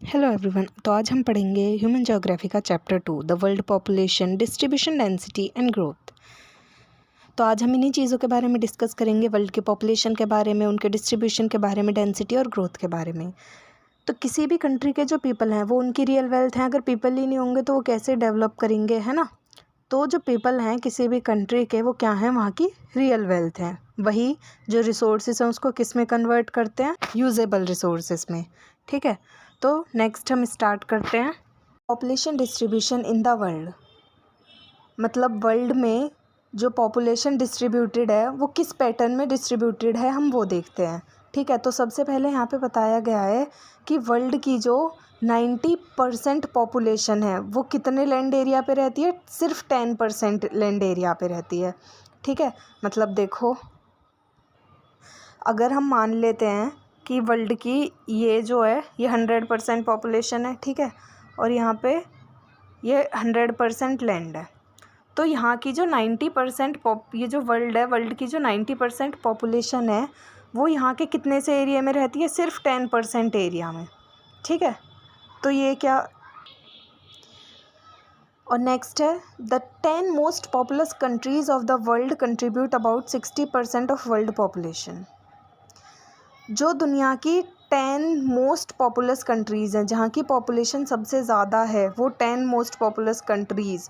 Hello everyone. तो आज हम पढ़ेंगे ह्यूमन ज्योग्राफी का chapter 2 the world population distribution density and growth. तो आज हम इन्हीं चीज़ों के बारे में डिस्कस करेंगे, वर्ल्ड के पॉपुलेशन के बारे में, उनके डिस्ट्रीब्यूशन के बारे में, डेंसिटी और ग्रोथ के बारे में। तो किसी भी कंट्री के जो पीपल हैं वो उनकी रियल वेल्थ हैं। अगर पीपल ही नहीं होंगे तो वो कैसे डेवलप करेंगे, है ना। तो जो पीपल हैं किसी भी कंट्री के, वो क्या हैं, वहाँ की रियल वेल्थ हैं। वही जो रिसोर्सेज हैं उसको किस में कन्वर्ट करते हैं, यूजेबल रिसोर्सेज में। ठीक है, तो नेक्स्ट हम स्टार्ट करते हैं। Population distribution in the world, मतलब वर्ल्ड में जो पॉपुलेशन डिस्ट्रीब्यूटेड है वो किस पैटर्न में डिस्ट्रीब्यूटेड है, हम वो देखते हैं। ठीक है, तो सबसे पहले यहाँ पे बताया गया है कि वर्ल्ड की जो 90% पॉपुलेशन है वो कितने लैंड एरिया पे रहती है, सिर्फ 10% लैंड एरिया पे रहती है। ठीक है, मतलब देखो, अगर हम मान लेते हैं कि वर्ल्ड की ये जो है ये 100% पॉपुलेशन है, ठीक है, और यहाँ पे ये 100% लैंड है, तो यहाँ की जो 90% ये जो वर्ल्ड है, वर्ल्ड की जो 90% पॉपुलेशन है वो यहाँ के कितने से एरिया में रहती है, सिर्फ 10% एरिया में। ठीक है, तो ये क्या। और नेक्स्ट है the 10 most populous countries of the world contribute about 60% of world population. जो दुनिया की 10 मोस्ट पॉपुलस कंट्रीज़ हैं, जहाँ की पॉपुलेशन सबसे ज़्यादा है, वो 10 मोस्ट पॉपुलस कंट्रीज़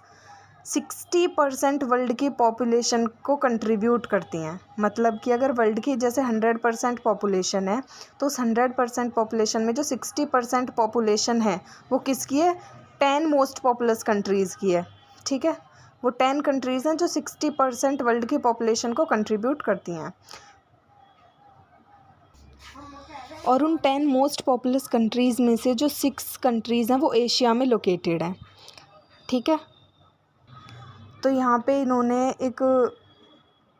60% वर्ल्ड की पॉपुलेशन को कंट्रीब्यूट करती हैं। मतलब कि अगर वर्ल्ड की जैसे 100% पॉपुलेशन है, तो उस 100% पॉपुलेशन में जो 60% पॉपुलेशन है वो किसकी है, 10 मोस्ट पॉपुलस कंट्रीज़ की है। ठीक है, वो 10 कंट्रीज़ हैं जो 60% वर्ल्ड की पॉपुलेशन को कंट्रीब्यूट करती हैं। और उन 10 मोस्ट पॉपुलस कंट्रीज़ में से जो 6 कंट्रीज़ हैं वो एशिया में लोकेटेड हैं। ठीक है, तो यहाँ पे इन्होंने एक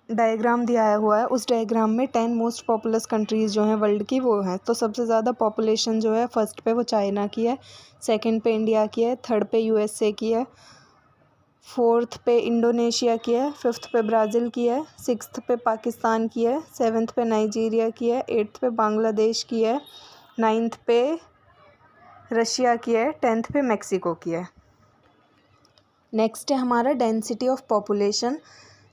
डायग्राम दिया हुआ है, उस डायग्राम में 10 मोस्ट पॉपुलस कंट्रीज़ जो हैं वर्ल्ड की वो हैं। तो सबसे ज़्यादा पॉपुलेशन जो है फर्स्ट पे वो चाइना की है, सेकंड पे इंडिया की है, थर्ड पे यूएसए की है, फोर्थ पे इंडोनेशिया की है, फिफ्थ पे ब्राज़ील की है, सिक्स्थ पे पाकिस्तान की है, सेवन्थ पे नाइजीरिया की है, एट्थ पे बांग्लादेश की है, नाइन्थ पे रशिया की है, 10th पे मैक्सिको की है। नेक्स्ट है हमारा डेंसिटी ऑफ पॉपुलेशन।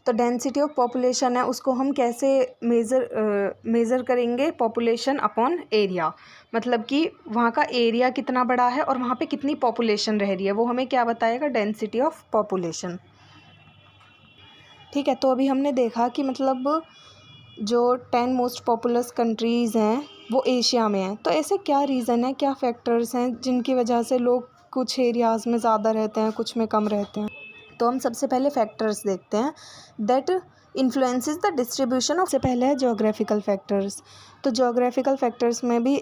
तो डेंसिटी ऑफ पॉपुलेशन है उसको हम कैसे मेज़र करेंगे, पॉपुलेशन अपॉन एरिया। मतलब कि वहाँ का एरिया कितना बड़ा है और वहाँ पे कितनी पॉपुलेशन रह रही है, वो हमें क्या बताएगा, डेंसिटी ऑफ पॉपुलेशन। ठीक है, तो अभी हमने देखा कि मतलब जो 10 मोस्ट पॉपुलस कंट्रीज़ हैं वो एशिया में हैं। तो ऐसे क्या रीज़न है, क्या फैक्टर्स हैं जिनकी वजह से लोग कुछ एरियाज़ में ज़्यादा रहते हैं, कुछ में कम रहते हैं। तो हम सबसे पहले फैक्टर्स देखते हैं that influences the distribution of. सबसे पहले है जोग्राफिकल फैक्टर्स। तो जोग्राफिकल फैक्टर्स में भी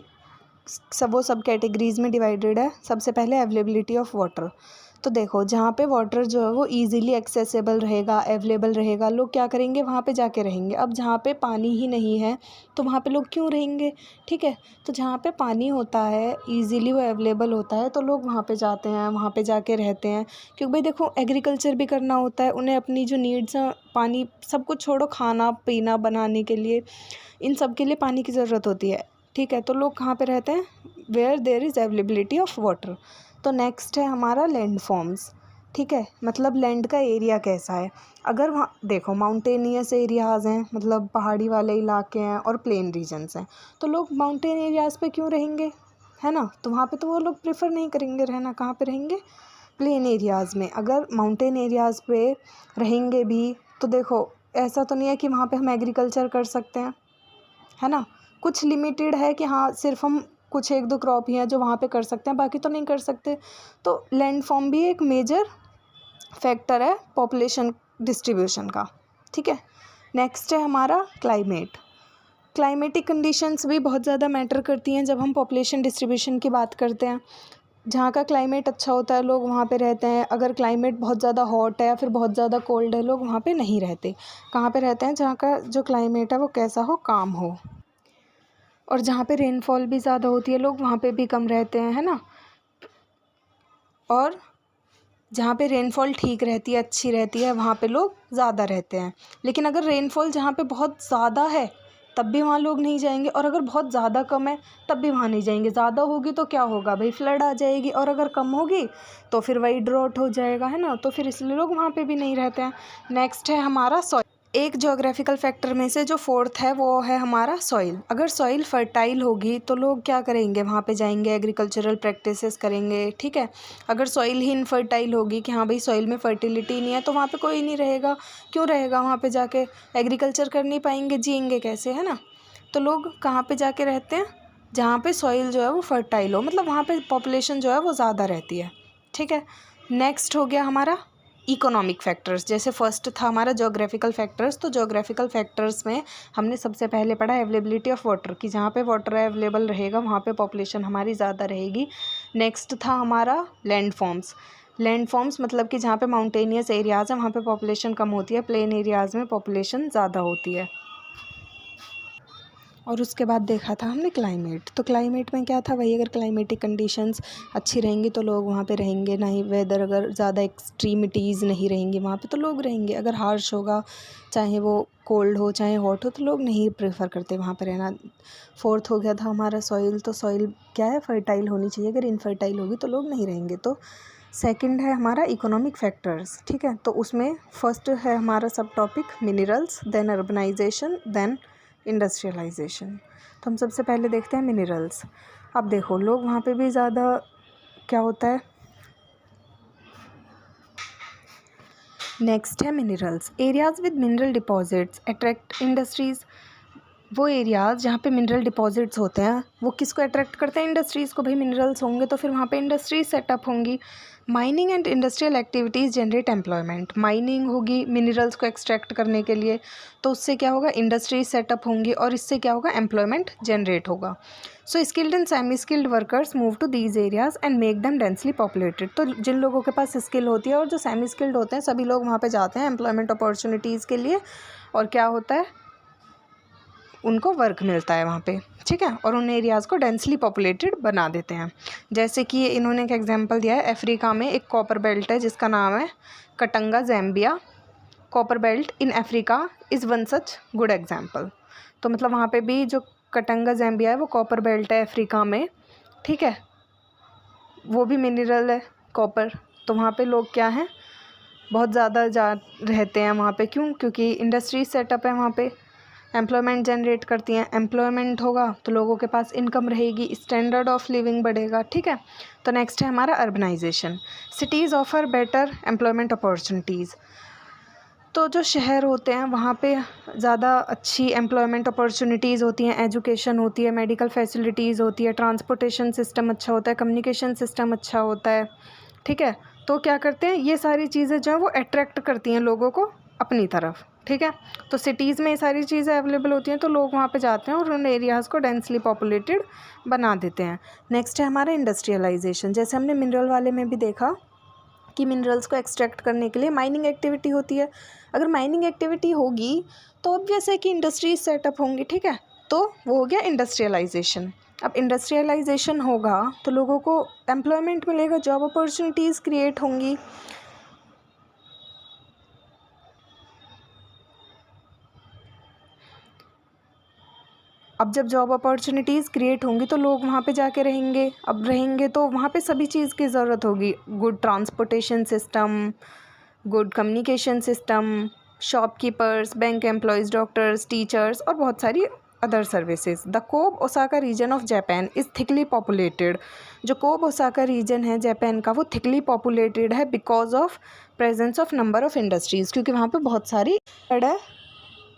सब कैटेगरीज़ में डिवाइडेड है। सबसे पहले अवेलेबिलिटी ऑफ वाटर। तो देखो, जहाँ पे वाटर जो है वो इजीली एक्सेसिबल रहेगा, अवेलेबल रहेगा, लोग क्या करेंगे, वहाँ पे जाके रहेंगे। अब जहाँ पे पानी ही नहीं है तो वहाँ पे लोग क्यों रहेंगे। ठीक है, तो जहाँ पे पानी होता है, इजीली वो अवेलेबल होता है, तो लोग वहाँ पे जाते हैं, वहाँ पे जाके रहते हैं। क्योंकि भाई देखो, एग्रीकल्चर भी करना होता है उन्हें, अपनी जो नीड्स हैं, पानी सब कुछ छोड़ो, खाना पीना बनाने के लिए, इन सब के लिए पानी की ज़रूरत होती है। ठीक है, तो लोग कहाँ पे रहते हैं, where there is availability of water. तो नेक्स्ट है हमारा लैंड फॉर्म्स। ठीक है, मतलब लैंड का एरिया कैसा है। अगर वहाँ देखो माउंटेनियस एरियाज़ हैं, मतलब पहाड़ी वाले इलाके हैं, और प्लेन रीजन्स हैं, तो लोग माउंटेन एरियाज़ पे क्यों रहेंगे, है ना। तो वहाँ पे तो वो लोग प्रेफर नहीं करेंगे रहना, कहाँ पे रहेंगे, प्लेन एरियाज़ में। अगर माउंटेन एरियाज़ पे रहेंगे भी तो देखो, ऐसा तो नहीं है कि वहाँ पे हम एग्रीकल्चर कर सकते हैं, है ना। कुछ लिमिटेड है कि हाँ सिर्फ हम कुछ एक दो क्रॉप ही हैं जो वहाँ पे कर सकते हैं, बाकी तो नहीं कर सकते। तो लैंड फॉर्म भी एक मेजर फैक्टर है पॉपुलेशन डिस्ट्रीब्यूशन का। ठीक है, नेक्स्ट है हमारा क्लाइमेट। क्लाइमेटिक कंडीशंस भी बहुत ज़्यादा मैटर करती हैं जब हम पॉपुलेशन डिस्ट्रीब्यूशन की बात करते हैं। जहाँ का क्लाइमेट अच्छा होता है लोग वहाँ पे रहते हैं। अगर क्लाइमेट बहुत ज़्यादा हॉट है या फिर बहुत ज़्यादा कोल्ड है, लोग वहाँ पे नहीं रहते। कहाँ पे रहते हैं, जहाँ का जो क्लाइमेट है वो कैसा हो, काम हो। और जहाँ पे रेनफॉल भी ज़्यादा होती है, लोग वहाँ पे भी कम रहते हैं, है ना। और जहाँ पे रेनफॉल ठीक रहती है, अच्छी रहती है, वहाँ पे लोग ज़्यादा रहते हैं। लेकिन अगर रेनफॉल जहाँ पे बहुत ज़्यादा है, तब भी वहाँ लोग नहीं जाएंगे, और अगर बहुत ज़्यादा कम है तब भी वहाँ नहीं जाएंगे। ज़्यादा होगी तो क्या होगा भाई, फ्लड आ जाएगी, और अगर कम होगी तो फिर वही ड्रॉट हो जाएगा, है ना। तो फिर इसलिए लोग वहाँ पे भी नहीं रहते हैं। नेक्स्ट है हमारा सॉइल। एक ज्योग्राफिकल फैक्टर में से जो फोर्थ है वो है हमारा सॉइल। अगर सॉइल फर्टाइल होगी तो लोग क्या करेंगे, वहाँ पे जाएंगे, एग्रीकल्चरल प्रैक्टिसेस करेंगे, ठीक है। अगर सॉइल ही इनफर्टाइल होगी कि हाँ भाई सॉइल में फर्टिलिटी नहीं है, तो वहाँ पे कोई नहीं रहेगा। क्यों रहेगा, वहाँ पे जाके एग्रीकल्चर कर नहीं पाएंगे, जिएंगे कैसे, है ना। तो लोग कहाँ पे जाके रहते हैं, जहाँ पे सॉइल जो है वो फर्टाइल हो, मतलब वहाँ पे पॉपुलेशन जो है वो ज़्यादा रहती है, ठीक है। नेक्स्ट हो गया हमारा इकोनॉमिक फैक्टर्स। जैसे फर्स्ट था हमारा ज्योग्राफिकल फैक्टर्स, तो ज्योग्राफिकल फैक्टर्स में हमने सबसे पहले पढ़ा अवेलेबिलिटी ऑफ वाटर, कि जहाँ पे वाटर अवेलेबल रहेगा वहाँ पे पॉपुलेशन हमारी ज़्यादा रहेगी। नेक्स्ट था हमारा लैंड फॉर्म्स। लैंड फॉर्म्स मतलब कि जहाँ पे माउंटेनियस एरियाज़ हैं वहाँ पे पॉपुलेशन कम होती है, प्लेन एरियाज़ में पॉपुलेशन ज़्यादा होती है। और उसके बाद देखा था हमने क्लाइमेट। तो क्लाइमेट में क्या था, वही अगर क्लाइमेटिक कंडीशंस अच्छी रहेंगी तो लोग वहाँ पे रहेंगे, ना ही वेदर अगर ज़्यादा एक्सट्रीमिटीज़ नहीं रहेंगी वहाँ पे तो लोग रहेंगे। अगर हार्श होगा, चाहे वो कोल्ड हो चाहे हॉट हो, तो लोग नहीं प्रेफर करते वहाँ पे रहना। फोर्थ हो गया था हमारा सॉइल। तो सॉइल क्या है, फर्टाइल होनी चाहिए, अगर इनफर्टाइल होगी तो लोग नहीं रहेंगे। तो सेकंड है हमारा इकोनॉमिक फैक्टर्स, ठीक है। तो उसमें फर्स्ट है हमारा सब topic minerals, then urbanisation, then industrialisation. तो हम सबसे पहले देखते हैं मिनरल्स। अब देखो लोग वहाँ पे भी ज़्यादा क्या होता है, नेक्स्ट है minerals. Areas with mineral deposits attract industries. वो एरियाज़ जहाँ पे मिनरल डिपॉजिट्स होते हैं वो किसको अट्रैक्ट करते हैं, इंडस्ट्रीज़ को। भाई मिनरल्स होंगे तो फिर वहाँ पे इंडस्ट्रीज सेटअप होंगी। Mining and industrial activities generate employment. Mining होगी मिनरल्स को एक्सट्रैक्ट करने के लिए, तो उससे क्या होगा, इंडस्ट्रीज सेटअप होंगी, और इससे क्या होगा, एम्प्लॉयमेंट जनरेट होगा। So skilled and semi skilled workers move to these areas and make them densely populated. तो जिन लोगों के पास स्किल होती है और जो सेमी स्किल्ड होते हैं सभी लोग वहाँ पे जाते हैं एम्प्लॉयमेंट अपॉर्चुनिटीज़ के लिए, और क्या होता है, उनको वर्क मिलता है वहाँ पे, ठीक है, और उन एरियाज़ को डेंसली पॉपुलेटेड बना देते हैं। जैसे कि इन्होंने एक एग्जांपल दिया है, अफ्रीका में एक कॉपर बेल्ट है जिसका नाम है Katanga ज़ैम्बिया। Copper belt in Africa is one such good example. तो मतलब वहाँ पे भी जो कटंगा ज़ैम्बिया है वो कॉपर बेल्ट है अफ्रीका में, ठीक है, वो भी मिनरल है कॉपर। तो वहाँ पे लोग क्या हैं, बहुत ज़्यादा रहते हैं वहाँ पे। क्यों, क्योंकि इंडस्ट्री सेटअप है वहाँ पे, एम्प्लॉयमेंट जनरेट करती हैं। एम्प्लॉयमेंट होगा तो लोगों के पास इनकम रहेगी, स्टैंडर्ड ऑफ लिविंग बढ़ेगा, ठीक है। तो नेक्स्ट है हमारा urbanisation. Cities offer better employment opportunities. तो जो शहर होते हैं वहाँ पे ज़्यादा अच्छी एम्प्लॉयमेंट अपॉर्चुनिटीज़ होती हैं, एजुकेशन होती है, मेडिकल फैसिलिटीज़ होती है, ट्रांसपोर्टेशन सिस्टम अच्छा होता है, कम्युनिकेशन सिस्टम अच्छा होता है, ठीक है। तो क्या करते हैं, ये सारी चीज़ें जो हैं वो अट्रैक्ट करती हैं लोगों को अपनी तरफ, ठीक है। तो सिटीज़ में ये सारी चीज़ें अवेलेबल होती हैं तो लोग वहाँ पे जाते हैं और उन एरियाज़ को डेंसली पॉपुलेटेड बना देते हैं। नेक्स्ट है हमारा इंडस्ट्रियलाइजेशन। जैसे हमने मिनरल वाले में भी देखा कि मिनरल्स को एक्सट्रैक्ट करने के लिए माइनिंग एक्टिविटी होती है। अगर माइनिंग एक्टिविटी होगी तो ऑब्वियस है कि इंडस्ट्रीज सेटअप होंगी, ठीक है। तो वो हो गया इंडस्ट्रियलाइजेशन। अब इंडस्ट्रियलाइजेशन होगा तो लोगों को एम्प्लॉयमेंट मिलेगा, जॉब अपॉर्चुनिटीज़ क्रिएट होंगी। अब जब जॉब अपॉर्चुनिटीज़ क्रिएट होंगी तो लोग वहाँ पे जाके रहेंगे। अब रहेंगे तो वहाँ पे सभी चीज़ की ज़रूरत होगी, good transportation system, good communication system, shopkeepers, bank employees, doctors, teachers और बहुत सारी other services. The Kobe Osaka region of Japan is thickly populated. जो कोब ओसाका रीजन है जापान का वो थिकली पॉपुलेटेड है because of presence of number of industries, क्योंकि वहाँ पे बहुत सारी है।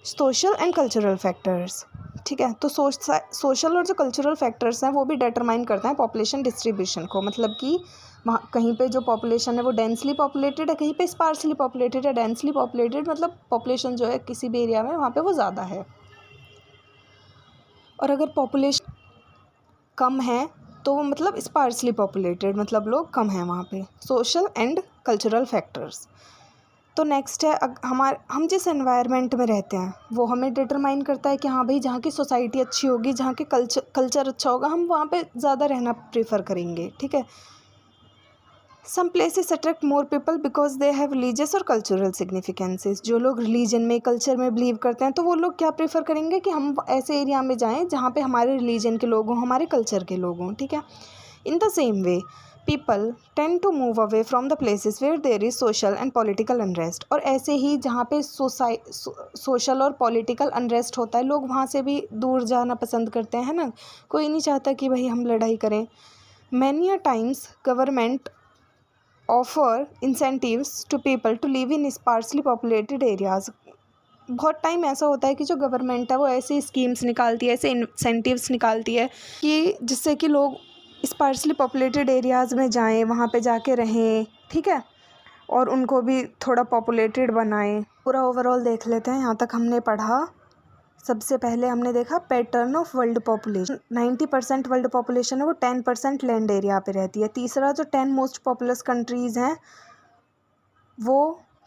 सोशल एंड कल्चरल फैक्टर्स, ठीक है। तो सोशल और जो कल्चरल फैक्टर्स हैं वो भी डिटरमाइन करते हैं पॉपुलेशन डिस्ट्रीब्यूशन को। मतलब कि वहाँ कहीं पे जो पॉपुलेशन है वो डेंसली पॉपुलेटेड है, कहीं पे स्पार्सली पॉपुलेटेड है। डेंसली पॉपुलेटेड मतलब पॉपुलेशन जो है किसी भी एरिया में वहाँ पे वो ज़्यादा है, और अगर पॉपुलेशन कम है तो वो मतलब स्पार्सली पॉपुलेटेड, मतलब लोग कम हैं वहाँ पे। Social and cultural factors. तो नेक्स्ट है हम जिस एनवायरनमेंट में रहते हैं वो हमें डिटरमाइन करता है कि हाँ भाई जहाँ की सोसाइटी अच्छी होगी, जहाँ के कल्चर अच्छा होगा, हम वहाँ पे ज़्यादा रहना प्रेफर करेंगे, ठीक है। Some places attract more people because they have religious और कल्चरल सिग्निफिकेंसेस। जो लोग रिलीजन में, कल्चर में बिलीव करते हैं, तो वो लोग क्या प्रेफर करेंगे कि हम ऐसे एरिया में जाएं जहाँ पे हमारे रिलीजन के लोग हों, हमारे कल्चर के लोग हों, ठीक है। In the same way people tend to move away from the places where there is social and political unrest. और ऐसे ही जहाँ पे सोशल और पॉलिटिकल अनरेस्ट होता है, लोग वहाँ से भी दूर जाना पसंद करते हैं, है ना। कोई नहीं चाहता कि भाई हम लड़ाई करें। Many a times government offer incentives to people to live in sparsely populated areas. बहुत टाइम ऐसा होता है कि जो गवर्नमेंट है वो ऐसी स्कीम्स निकालती है, ऐसे इंसेंटिव्स निकालती है कि जिससे कि लोग स्पार्सली पॉपुलेटेड एरियाज़ में जाएं, वहाँ पे जाके रहें, ठीक है, और उनको भी थोड़ा पॉपुलेटेड बनाएं। पूरा ओवरऑल देख लेते हैं। यहाँ तक हमने पढ़ा। सबसे पहले हमने देखा pattern of world population. 90% world population है वो 10% लैंड एरिया पे रहती है। तीसरा, जो 10 मोस्ट पॉपुलस कंट्रीज़ हैं वो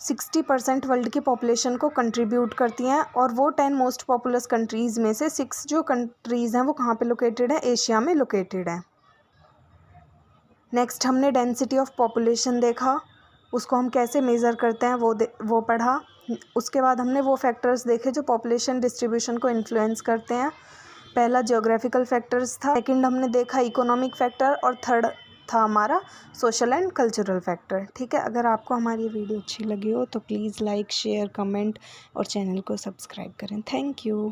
60% वर्ल्ड की पॉपुलेशन को कंट्रीब्यूट करती हैं, और वो 10 मोस्ट पॉपुलस कंट्रीज़ में से 6 जो कंट्रीज़ हैं वो कहाँ पे लोकेटेड है? एशिया में लोकेटेड है। नेक्स्ट हमने डेंसिटी ऑफ पॉपुलेशन देखा, उसको हम कैसे मेज़र करते हैं वो पढ़ा। उसके बाद हमने वो फैक्टर्स देखे जो पॉपुलेशन डिस्ट्रीब्यूशन को इन्फ्लुएंस करते हैं। पहला जियोग्राफिकल फैक्टर्स था, सेकंड हमने देखा इकोनॉमिक फैक्टर, और थर्ड था हमारा सोशल एंड कल्चरल फैक्टर, ठीक है। अगर आपको हमारी वीडियो अच्छी लगी हो तो प्लीज़ लाइक, शेयर, कमेंट और चैनल को सब्सक्राइब करें। Thank you.